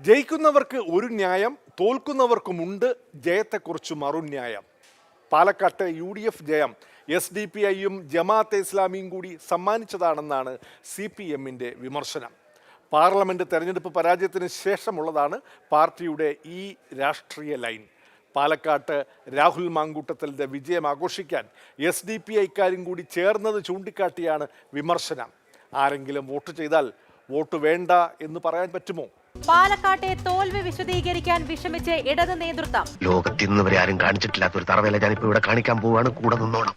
ജയിക്കുന്നവർക്ക് ഒരു ന്യായം, തോൽക്കുന്നവർക്കുമുണ്ട് ജയത്തെക്കുറിച്ച് മറുന്യായം. പാലക്കാട്ട് UDF ജയം SDPIയും ജമാഅത്തെ ഇസ്ലാമിയും കൂടി സമ്മാനിച്ചതാണെന്നാണ് CPMന്റെ വിമർശനം. പാർലമെന്റ് തെരഞ്ഞെടുപ്പ് പരാജയത്തിന് ശേഷമുള്ളതാണ് പാർട്ടിയുടെ ഈ രാഷ്ട്രീയ ലൈൻ. പാലക്കാട്ട് രാഹുൽ മാങ്കൂട്ടത്തലിന്റെ വിജയം ആഘോഷിക്കാൻ SDPIക്കാരും കൂടി ചേർന്നത് ചൂണ്ടിക്കാട്ടിയാണ് വിമർശനം. ആരെങ്കിലും വോട്ട് ചെയ്താൽ വോട്ട് വേണ്ട എന്ന് പറയാൻ പറ്റുമോ? പാലക്കാട്ടെ തോൽവി വിശദീകരിക്കാൻ വിഷമിച്ച് ഇടത് നേതൃത്വം. ലോകത്തിന്നുവരെ ആരും കാണിച്ചിട്ടില്ലാത്ത ഒരു തറവേല ഞാനിപ്പോ ഇവിടെ കാണിക്കാൻ പോവാണ്. കൂടെ നിന്നോണം.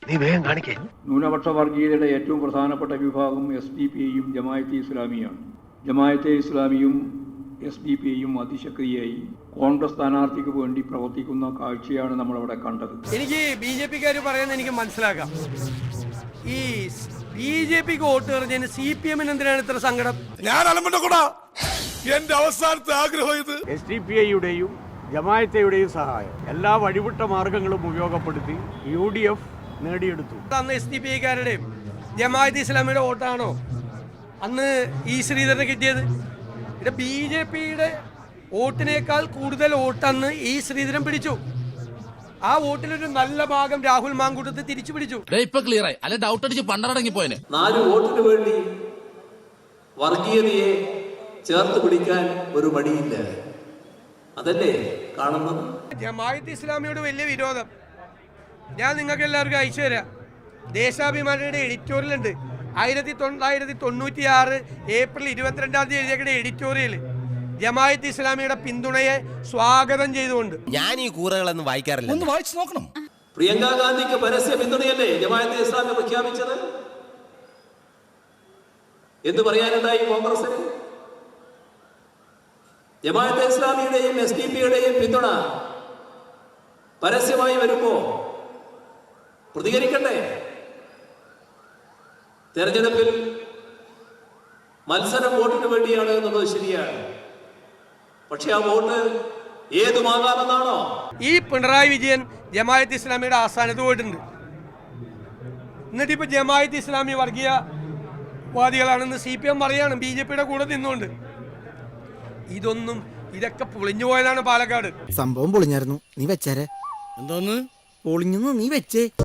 നീ വേഗം കാണിക്കേ. ന്യൂനപക്ഷ വർഗീയതയുടെ ഏറ്റവും പ്രധാനപ്പെട്ട വിഭാഗം SDPIയും ജമാഅത്തെ ഇസ്ലാമിയാണ്. ജമാഅത്തെ ഇസ്ലാമിയും SDPIയും അതിശക്തിയായി കോൺഗ്രസ് സ്ഥാനാർത്ഥിക്ക് വേണ്ടി പ്രവർത്തിക്കുന്ന കാഴ്ചയാണ് നമ്മളവിടെ കണ്ടത്. എനിക്ക് BJPക്കാർ പറയുന്നത് എനിക്ക് മനസ്സിലാക്കാം. ഈ BJPക്ക് വോട്ട് പറഞ്ഞതിന് CPMന് എന്തിനാണ് ഇത്ര സങ്കടം? ഞാൻ അലമ്പൂടാ എന്റെ അവസാനത്തെ ആഗ്രഹം ഇത്. SDPIയുടെയും ജമാഅത്തെയുടെയും സഹായം എല്ലാ വഴിവിട്ട മാർഗങ്ങളും ഉപയോഗപ്പെടുത്തി UDF നേടിയെടുത്തു. അന്ന് SDPIക്കാരുടെയും ജമാഅത്തെ ഇസ്ലാമിയുടെ വോട്ടാണോ അന്ന് ഈ ശ്രീധരന് കിട്ടിയത്? ഇത് BJPയുടെ വോട്ടിനേക്കാൾ കൂടുതൽ വോട്ടന്ന് ഈ ശ്രീധരൻ പിടിച്ചു. ആ വോട്ടിലൊരു നല്ല ഭാഗം രാഹുൽ മാങ്കൂട്ടത്തിൽ തിരിച്ചു പിടിച്ചു. ഇപ്പൊ ക്ലിയർ ആയി. അല്ലെ ഡൗട്ട് അടിച്ച് പണ്ടടങ്ങി പോയനെ. 4 വോട്ടിന് വേണ്ടി വർഗീയതയെ ചേർത്ത് പിടിക്കാൻ ഒരു മടിയില്ല. അതല്ലേ കാണുന്നത്? ജമാഅത്തെ ഇസ്ലാമിയോട് വലിയ വിരോധം ഞാൻ നിങ്ങൾക്ക് എല്ലാവർക്കും അയച്ചു തരാം. ദേശാഭിമാനിയുടെ എഡിറ്റോറിയൽ ഉണ്ട്. 1996 ഏപ്രിൽ 22 എഴുതിയ എഡിറ്റോറിയൽ ജമാഅത്തെ ഇസ്ലാമിയുടെ പിന്തുണയെ സ്വാഗതം ചെയ്തുകൊണ്ട്. ഞാൻ ഈ കൂറകളൊന്നും വായിക്കാറില്ല. ഒന്ന് വായിച്ചു നോക്കണം. പ്രിയങ്ക ഗാന്ധിക്ക് പരസ്യ പിന്തുണയല്ലേ ജമാഅത്തെ ഇസ്ലാമി പ്രഖ്യാപിച്ചത്? എന്ത് പറയാനുണ്ടായി കോൺഗ്രസിന്? ജമാഅത്തെ ഇസ്ലാമിയുടെയും SDPയുടെയും പിന്തുണ പരസ്യമായി വരുമ്പോ പ്രതികരിക്കണ്ടേ? തെരഞ്ഞെടുപ്പിൽ മത്സരം വോട്ടിന് വേണ്ടിയാണ് എന്നുള്ളത് ശരിയാണ്. പക്ഷെ ആ വോട്ട് ഏതുമാകാമെന്നാണോ? ഈ പിണറായി വിജയൻ ജമാഅത്തെ ഇസ്ലാമിയുടെ ആസ്ഥാനത്ത് പോയിട്ടുണ്ട്. എന്നിട്ടിപ്പോ ജമാഅത്തെ ഇസ്ലാമി വർഗീയവാദികളാണെന്ന് CPM പറയാണ് BJPയുടെ കൂടെ നിന്നുകൊണ്ട്. ഇതൊക്കെ പൊളിഞ്ഞു പോയതാണ് പാലക്കാട്. സംഭവം പൊളിഞ്ഞായിരുന്നു. നീ വെച്ചേരെ. എന്തോന്ന് പൊളിഞ്ഞു നീ വെച്ചേ.